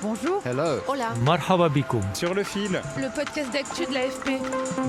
Bonjour. Hello. Hola. Marhaba bikoum. Sur le fil, Le podcast d'actu de l'AFP.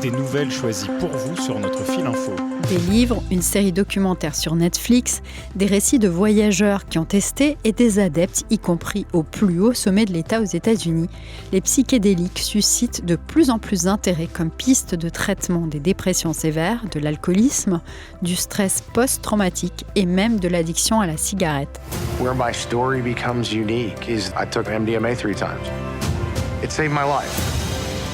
des nouvelles choisies pour vous sur notre fil info. Des livres, une série documentaire sur Netflix, des récits de voyageurs qui ont testé et des adeptes, y compris au plus haut sommet de l'État aux États-Unis. Les psychédéliques suscitent de plus en plus d'intérêt comme piste de traitement des dépressions sévères, de l'alcoolisme, du stress post-traumatique et même de l'addiction à la cigarette. Where my story becomes unique is I took MDMA 3 times. It saved my life.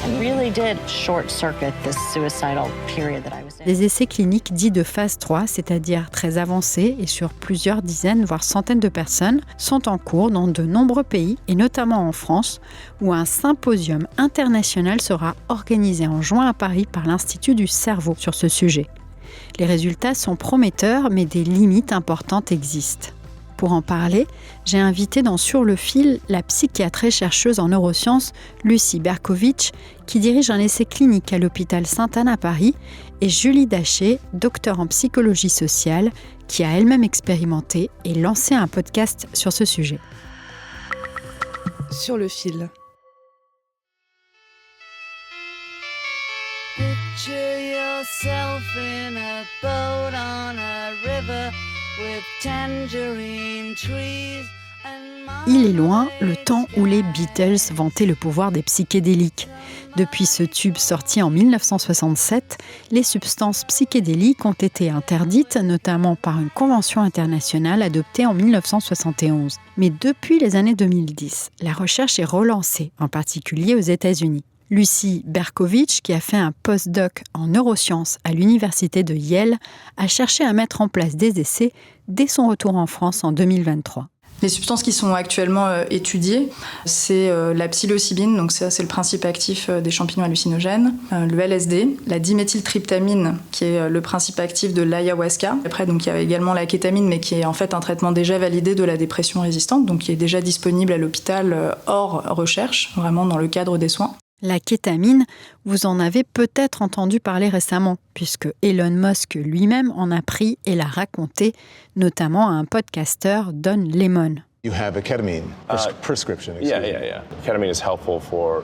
It really did short-circuit this suicidal period that I was in. Les essais cliniques dits de phase 3, c'est-à-dire très avancés et sur plusieurs dizaines voire centaines de personnes, sont en cours dans de nombreux pays et notamment en France, où un symposium international sera organisé en juin à Paris par l'Institut du cerveau sur ce sujet. Les résultats sont prometteurs, mais des limites importantes existent. Pour en parler, j'ai invité dans Sur le fil la psychiatre et chercheuse en neurosciences Lucie Berkovitch, qui dirige un essai clinique à l'hôpital Sainte-Anne à Paris, et Julie Daché, docteure en psychologie sociale, qui a elle-même expérimenté et lancé un podcast sur ce sujet. Sur le fil. Picture yourself in a boat on a river with tangerine trees and Il est loin le temps où les Beatles vantaient le pouvoir des psychédéliques. Depuis ce tube sorti en 1967, les substances psychédéliques ont été interdites, notamment par une convention internationale adoptée en 1971. Mais depuis les années 2010, la recherche est relancée, en particulier aux États-Unis. Lucie Berkovitch, qui a fait un post-doc en neurosciences à l'université de Yale, a cherché à mettre en place des essais dès son retour en France en 2023. Les substances qui sont actuellement étudiées, c'est la psilocybine, donc ça c'est le principe actif des champignons hallucinogènes, le LSD, la diméthyltryptamine qui est le principe actif de l'ayahuasca. Après donc il y a également la kétamine, mais qui est en fait un traitement déjà validé de la dépression résistante, donc qui est déjà disponible à l'hôpital hors recherche, vraiment dans le cadre des soins. La kétamine, vous en avez peut-être entendu parler récemment, puisque Elon Musk lui-même en a pris et l'a raconté, notamment à un podcasteur, Don Lemon. You have a ketamine prescription. Yeah. Ketamine is helpful for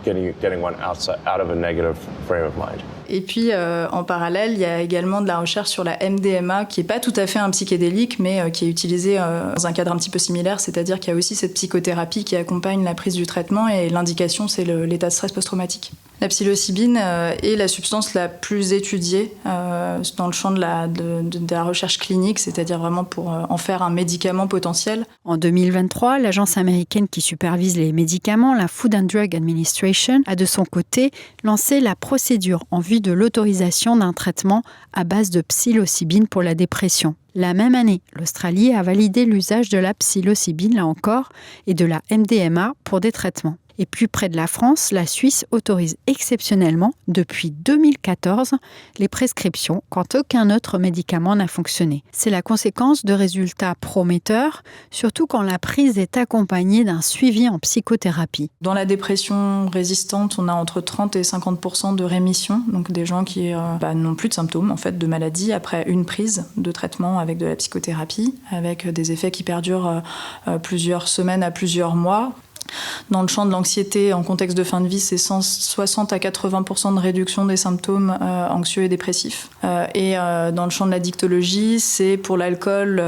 getting one out of a negative frame of mind. Et puis, en parallèle, il y a également de la recherche sur la MDMA, qui n'est pas tout à fait un psychédélique, mais qui est utilisée dans un cadre un petit peu similaire, c'est-à-dire qu'il y a aussi cette psychothérapie qui accompagne la prise du traitement, et l'indication, c'est l'état de stress post-traumatique. La psilocybine est la substance la plus étudiée dans le champ de la recherche clinique, c'est-à-dire vraiment pour en faire un médicament potentiel. En 2023, l'agence américaine qui supervise les médicaments, la Food and Drug Administration, a de son côté lancé la procédure en vue de l'autorisation d'un traitement à base de psilocybine pour la dépression. La même année, l'Australie a validé l'usage de la psilocybine, là encore, et de la MDMA pour des traitements. Et plus près de la France, la Suisse autorise exceptionnellement, depuis 2014, les prescriptions quand aucun autre médicament n'a fonctionné. C'est la conséquence de résultats prometteurs, surtout quand la prise est accompagnée d'un suivi en psychothérapie. Dans la dépression résistante, on a entre 30 et 50% de rémission, donc des gens qui n'ont plus de symptômes en fait, de maladie après une prise de traitement avec de la psychothérapie, avec des effets qui perdurent plusieurs semaines à plusieurs mois. Dans le champ de l'anxiété, en contexte de fin de vie, c'est 60 à 80% de réduction des symptômes anxieux et dépressifs. Et dans le champ de l'addictologie, c'est pour l'alcool,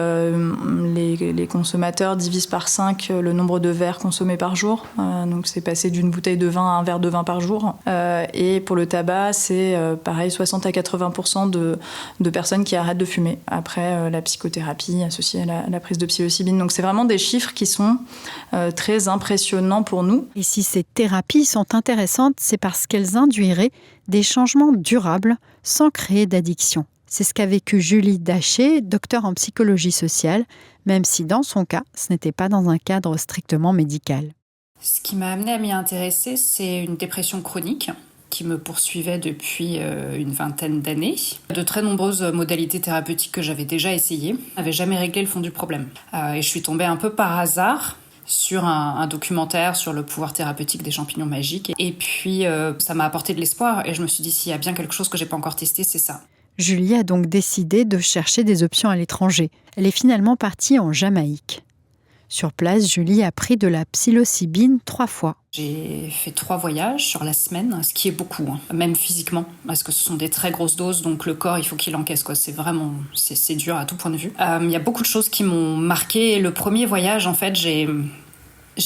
les consommateurs divisent par 5 le nombre de verres consommés par jour. Donc c'est passé d'une bouteille de vin à un verre de vin par jour. Et pour le tabac, c'est pareil, 60 à 80% de personnes qui arrêtent de fumer après la psychothérapie associée à la prise de psilocybine. Donc c'est vraiment des chiffres qui sont très impressionnants pour nous. Et si ces thérapies sont intéressantes, c'est parce qu'elles induiraient des changements durables sans créer d'addiction. C'est ce qu'a vécu Julie Daché, docteure en psychologie sociale, même si dans son cas, ce n'était pas dans un cadre strictement médical. Ce qui m'a amenée à m'y intéresser, c'est une dépression chronique qui me poursuivait depuis une vingtaine d'années. De très nombreuses modalités thérapeutiques que j'avais déjà essayées n'avaient jamais réglé le fond du problème. Et je suis tombée un peu par hasard sur un documentaire sur le pouvoir thérapeutique des champignons magiques. Et puis, ça m'a apporté de l'espoir et je me suis dit, s'il y a bien quelque chose que j'ai pas encore testé, c'est ça. Julie a donc décidé de chercher des options à l'étranger. Elle est finalement partie en Jamaïque. Sur place, Julie a pris de la psilocybine 3 fois. J'ai fait 3 voyages sur la semaine, ce qui est beaucoup, même physiquement, parce que ce sont des très grosses doses, donc le corps, il faut qu'il encaisse, quoi. C'est vraiment, c'est dur à tout point de vue. Il y a beaucoup de choses qui m'ont marqué. Le premier voyage, en fait, j'ai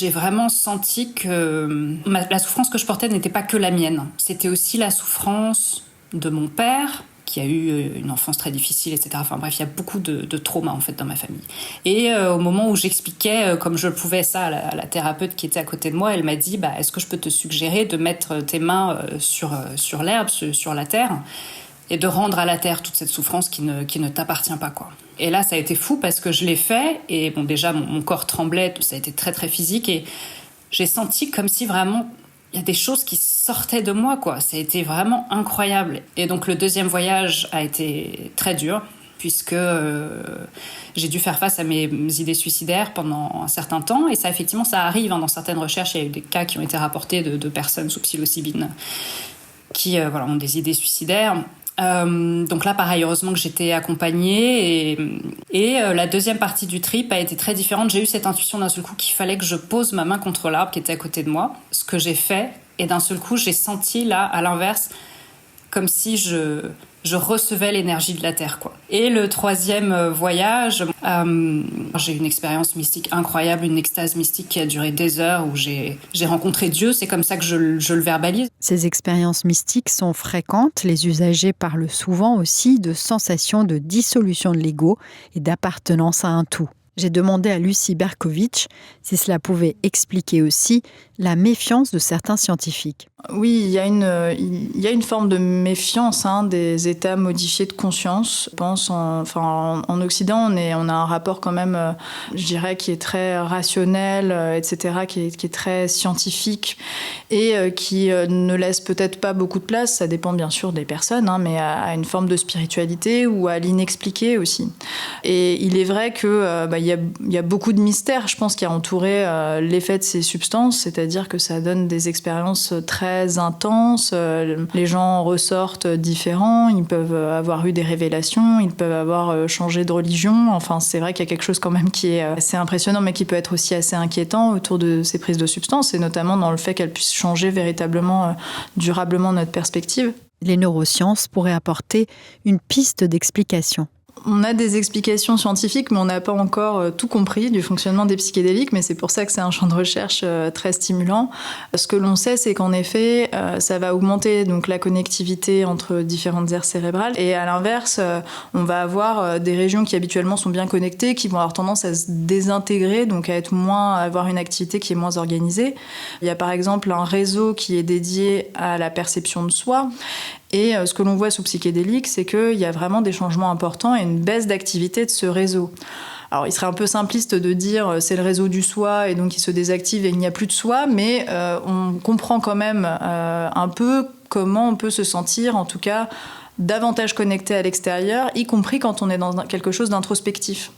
vraiment senti que la souffrance que je portais n'était pas que la mienne. C'était aussi la souffrance de mon père, qui a eu une enfance très difficile, etc. Enfin bref, il y a beaucoup de traumas en fait dans ma famille. Et au moment où j'expliquais comme je le pouvais ça à la thérapeute qui était à côté de moi, elle m'a dit est-ce que je peux te suggérer de mettre tes mains sur l'herbe, sur la terre, et de rendre à la terre toute cette souffrance qui ne t'appartient pas, quoi. Et là, ça a été fou parce que je l'ai fait et bon, déjà mon corps tremblait, ça a été très très physique et j'ai senti comme si vraiment il y a des choses qui sortaient de moi, quoi. Ça a été vraiment incroyable. Et donc le deuxième voyage a été très dur, puisque j'ai dû faire face à mes idées suicidaires pendant un certain temps. Et ça, effectivement, ça arrive. Dans certaines recherches, il y a eu des cas qui ont été rapportés de personnes sous psilocybine qui ont des idées suicidaires. Donc là, pareil, heureusement que j'étais accompagnée et la deuxième partie du trip a été très différente. J'ai eu cette intuition d'un seul coup qu'il fallait que je pose ma main contre l'arbre qui était à côté de moi, ce que j'ai fait, et d'un seul coup, j'ai senti là, à l'inverse, comme si je recevais l'énergie de la Terre, quoi. Et le troisième voyage, j'ai eu une expérience mystique incroyable, une extase mystique qui a duré des heures, où j'ai rencontré Dieu, c'est comme ça que je le verbalise. Ces expériences mystiques sont fréquentes, les usagers parlent souvent aussi de sensations de dissolution de l'ego et d'appartenance à un tout. J'ai demandé à Lucie Berkovitch si cela pouvait expliquer aussi la méfiance de certains scientifiques. Oui, il y a une forme de méfiance des états modifiés de conscience. Je pense en Occident, on a un rapport quand même, je dirais, qui est très rationnel, etc., qui est très scientifique et qui ne laisse peut-être pas beaucoup de place, ça dépend bien sûr des personnes, mais à une forme de spiritualité ou à l'inexpliqué aussi. Et il est vrai que il y a beaucoup de mystères, je pense, qui a entouré l'effet de ces substances, c'est-à-dire que ça donne des expériences très intenses, les gens ressortent différents, ils peuvent avoir eu des révélations, ils peuvent avoir changé de religion, enfin c'est vrai qu'il y a quelque chose quand même qui est assez impressionnant mais qui peut être aussi assez inquiétant autour de ces prises de substances et notamment dans le fait qu'elles puissent changer véritablement, durablement notre perspective. Les neurosciences pourraient apporter une piste d'explication. On a des explications scientifiques, mais on n'a pas encore tout compris du fonctionnement des psychédéliques, mais c'est pour ça que c'est un champ de recherche très stimulant. Ce que l'on sait, c'est qu'en effet, ça va augmenter donc la connectivité entre différentes aires cérébrales, et à l'inverse, on va avoir des régions qui habituellement sont bien connectées, qui vont avoir tendance à se désintégrer, donc à avoir une activité qui est moins organisée. Il y a par exemple un réseau qui est dédié à la perception de soi. Et ce que l'on voit sous psychédélique, c'est qu'il y a vraiment des changements importants et une baisse d'activité de ce réseau. Alors, il serait un peu simpliste de dire c'est le réseau du soi et donc il se désactive et il n'y a plus de soi, mais on comprend quand même un peu comment on peut se sentir, en tout cas, davantage connecté à l'extérieur, y compris quand on est dans quelque chose d'introspectif.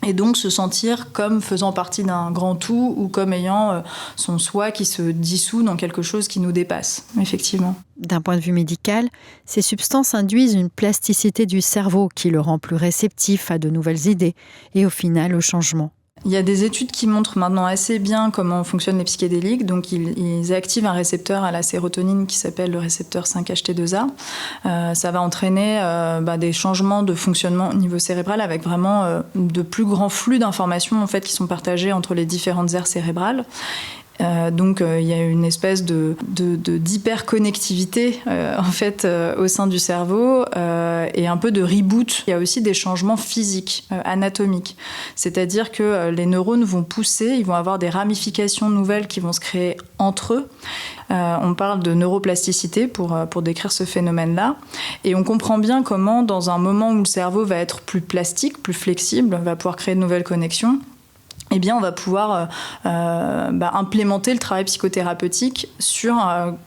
Et donc se sentir comme faisant partie d'un grand tout ou comme ayant son soi qui se dissout dans quelque chose qui nous dépasse, effectivement. D'un point de vue médical, ces substances induisent une plasticité du cerveau qui le rend plus réceptif à de nouvelles idées et au final au changement. Il y a des études qui montrent maintenant assez bien comment fonctionnent les psychédéliques. Donc, ils activent un récepteur à la sérotonine qui s'appelle le récepteur 5-HT2A. Ça va entraîner des changements de fonctionnement au niveau cérébral avec vraiment de plus grands flux d'informations en fait, qui sont partagés entre les différentes aires cérébrales. Donc il y a une espèce d'hyperconnectivité en fait au sein du cerveau et un peu de reboot. Il y a aussi des changements physiques, anatomiques. C'est-à-dire que les neurones vont pousser, ils vont avoir des ramifications nouvelles qui vont se créer entre eux. On parle de neuroplasticité pour décrire ce phénomène-là. Et on comprend bien comment, dans un moment où le cerveau va être plus plastique, plus flexible, va pouvoir créer de nouvelles connexions, eh bien, on va pouvoir implémenter le travail psychothérapeutique sur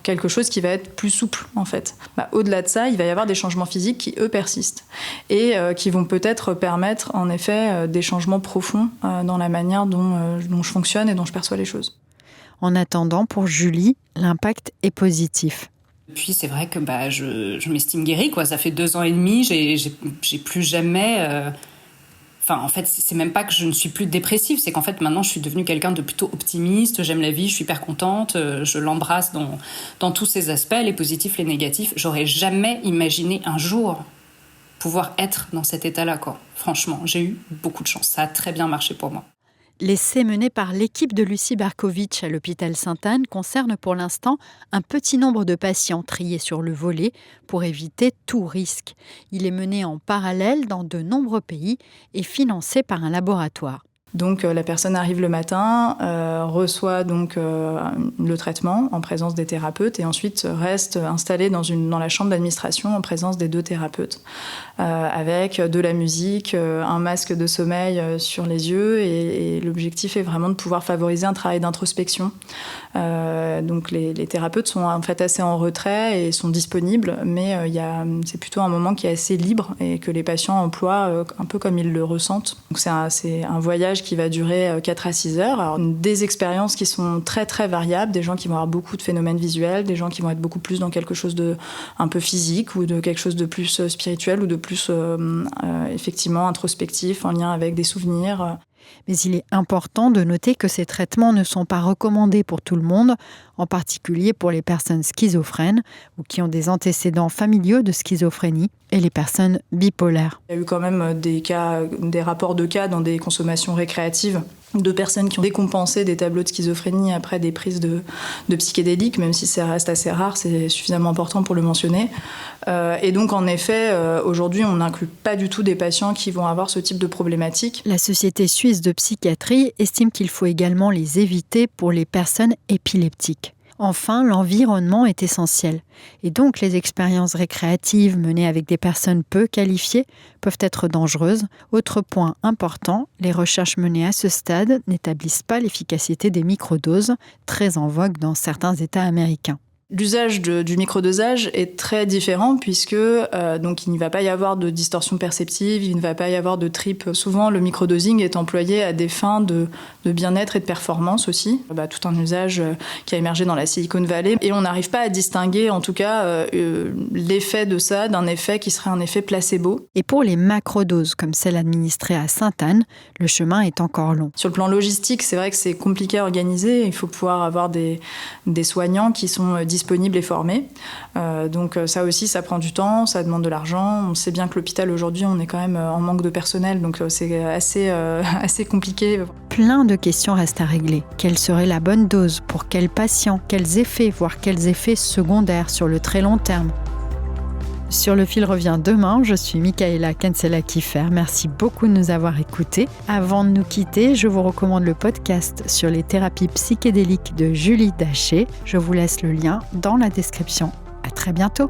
quelque chose qui va être plus souple, en fait. Au-delà de ça, il va y avoir des changements physiques qui, eux, persistent et qui vont peut-être permettre, en effet, des changements profonds dans la manière dont je fonctionne et dont je perçois les choses. En attendant, pour Julie, l'impact est positif. Puis c'est vrai que je m'estime guérie, quoi. Ça fait 2 ans et demi, j'ai plus jamais... Enfin, en fait, c'est même pas que je ne suis plus dépressive, c'est qu'en fait, maintenant, je suis devenue quelqu'un de plutôt optimiste, j'aime la vie, je suis hyper contente, je l'embrasse dans tous ses aspects, les positifs, les négatifs. J'aurais jamais imaginé un jour pouvoir être dans cet état-là, quoi. Franchement, j'ai eu beaucoup de chance. Ça a très bien marché pour moi. L'essai mené par l'équipe de Lucie Barkovitch à l'hôpital Sainte-Anne concerne pour l'instant un petit nombre de patients triés sur le volet pour éviter tout risque. Il est mené en parallèle dans de nombreux pays et financé par un laboratoire. Donc la personne arrive le matin, reçoit donc le traitement en présence des thérapeutes et ensuite reste installée dans la chambre d'administration en présence des 2 thérapeutes, avec de la musique, un masque de sommeil sur les yeux et l'objectif est vraiment de pouvoir favoriser un travail d'introspection. Donc les thérapeutes sont en fait assez en retrait et sont disponibles, mais c'est plutôt un moment qui est assez libre et que les patients emploient un peu comme ils le ressentent. Donc c'est un voyage qui va durer 4 à 6 heures. Alors, des expériences qui sont très très variables, des gens qui vont avoir beaucoup de phénomènes visuels, des gens qui vont être beaucoup plus dans quelque chose de un peu physique ou de quelque chose de plus spirituel ou de plus effectivement introspectif en lien avec des souvenirs. Mais il est important de noter que ces traitements ne sont pas recommandés pour tout le monde, en particulier pour les personnes schizophrènes ou qui ont des antécédents familiaux de schizophrénie et les personnes bipolaires. Il y a eu quand même des rapports de cas dans des consommations récréatives de personnes qui ont décompensé des tableaux de schizophrénie après des prises de psychédéliques, même si ça reste assez rare, c'est suffisamment important pour le mentionner. Et donc, en effet, aujourd'hui, on n'inclut pas du tout des patients qui vont avoir ce type de problématique. La Société suisse de psychiatrie estime qu'il faut également les éviter pour les personnes épileptiques. Enfin, l'environnement est essentiel. Et donc, les expériences récréatives menées avec des personnes peu qualifiées peuvent être dangereuses. Autre point important, les recherches menées à ce stade n'établissent pas l'efficacité des microdoses, très en vogue dans certains États américains. L'usage du microdosage est très différent puisque donc il ne va pas y avoir de distorsion perceptive, il ne va pas y avoir de trip. Souvent, le microdosing est employé à des fins de bien-être et de performance aussi. Tout un usage qui a émergé dans la Silicon Valley. Et on n'arrive pas à distinguer, en tout cas, l'effet de ça d'un effet qui serait un effet placebo. Et pour les macrodoses, comme celle administrée à Sainte-Anne, le chemin est encore long. Sur le plan logistique, c'est vrai que c'est compliqué à organiser. Il faut pouvoir avoir des soignants qui sont disponibles et formés. Donc ça aussi, ça prend du temps, ça demande de l'argent. On sait bien que l'hôpital aujourd'hui, on est quand même en manque de personnel, donc c'est assez compliqué. Plein de questions restent à régler. Quelle serait la bonne dose? Pour quels patients? Quels effets, voire quels effets secondaires sur le très long terme? Sur le fil revient demain, je suis Michaela Kinsella-Kiefer. Merci beaucoup de nous avoir écoutés. Avant de nous quitter, je vous recommande le podcast sur les thérapies psychédéliques de Julie Daché. Je vous laisse le lien dans la description. À très bientôt.